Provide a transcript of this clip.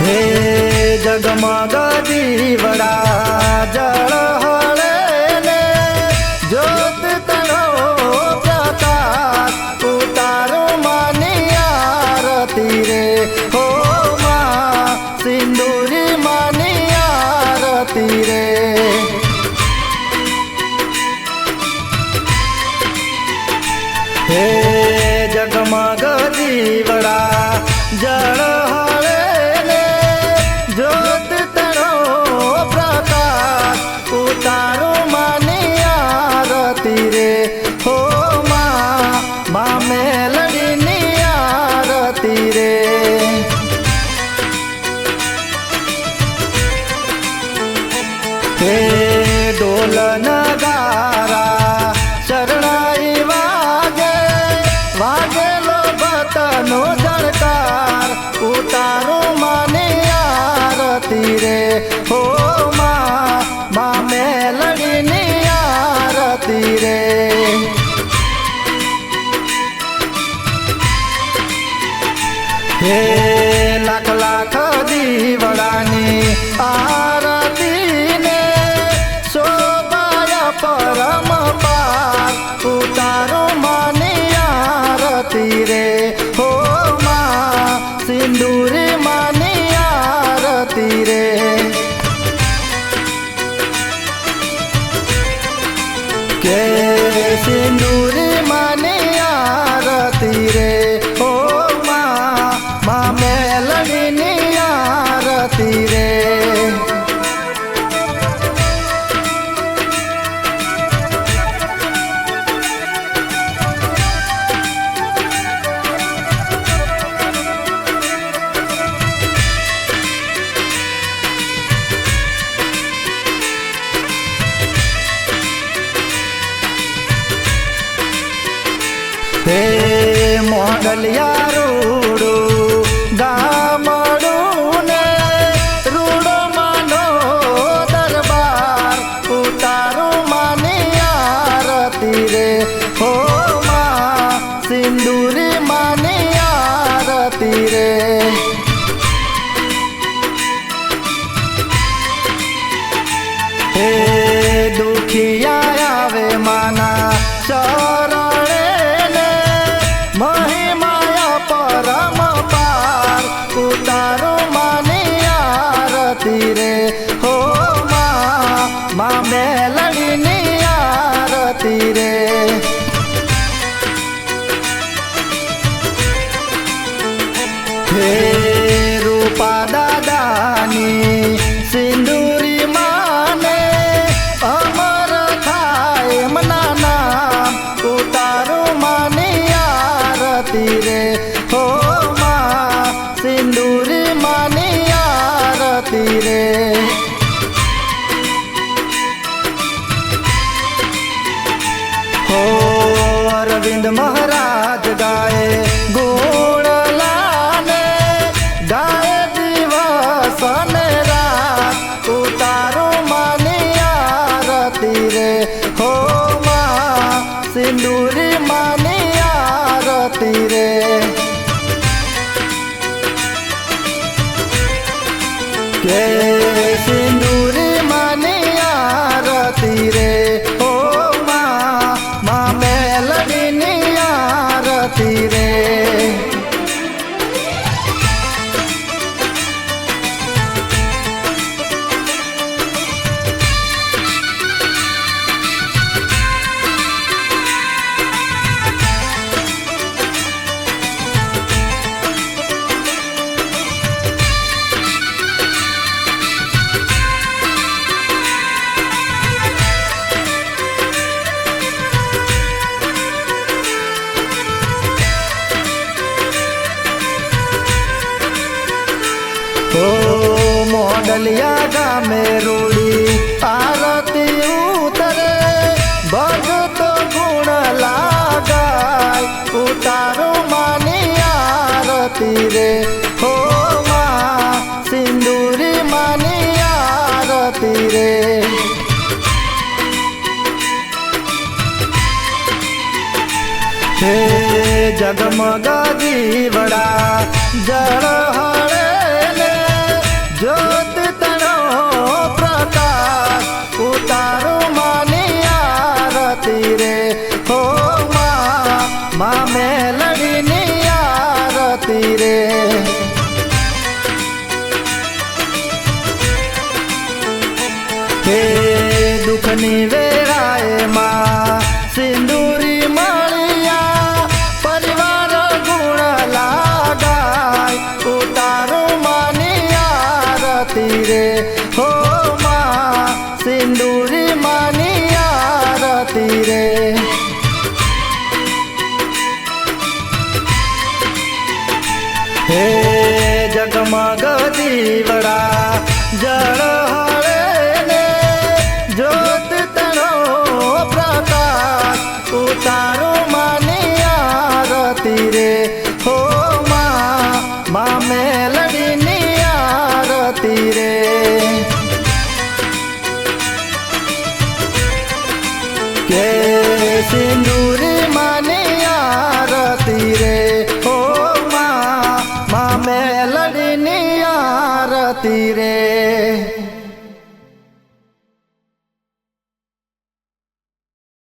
हे जगमग दीवड़ा जल हळे ने ज्योत तणो प्रकाश उतारो मानी आरती रे हो मां सिंदूरी मानी आरती रे। हे जगमग दीवड़ा जल हळे ने ज्योत तणो प्रकाश उतारो मानी आरती रे हो मां मेलडीनी आरती रे। हे ढोल नगारा शरणाई वागे वागेलो बतनो झणकार उतारो मानी आरती रे हो मां मेलडीनी आरती रे। हे लाख लाख दीवड़ानी आरती ने शोभाय परम पार उतारो मानी आरती रे हो मां सिंदूरी मानी आरती रे। के सिंदूरी मानी आरती रे हो मां मेलडीनी आरती रे। हे मोगलिया रूडू गामडू ने रूडो मानो दरबार उतारो मानी आरती रे हो मां सिंदूरी मानी आरती रे। हे दुखिया आवे माना शरणे ने महिमाया परम पार उतारो मानी आरती रे हो मां मेलडीनी आरती रे। हे रूपा दादानी सिंदूरी माने अमर थाय मना नाम उतारो मानी आरती रे हो मां सिंदूरी मानी आरती रे। हो अरविंद महाराज गाए गुण लाने गाए दिवस ने रात उतारो मानी आरती रे हो मां सिंदूरी मानी आरती रे। के सिंदूरी मानी आरती रे हो मां मेलडीनी आरती रे। हो मोडलिया गामे रूड़ी आरती उतरे भगत गुण लगाय उतारो मानी आरती रे हो मां सिंदूरी मानी आरती रे। हे जगमग दीवड़ा जल हळे ने દુઃખની વેળાએ માં સિંદૂરી મળ્યા પરિવાર ગુણ લાગાય ઉતારું માની આરતી રે હો માં સિંદૂરી માની આરતી રે હે જગમગ દીવડા જળ હળે ને જ્યોત તણો પ્રકાશ ઉતારું માની આરતી રે હો માં મેલડીની આરતી રે કે સિંદૂરી માની આરતી રે હો માં મેલડીની આરતી રે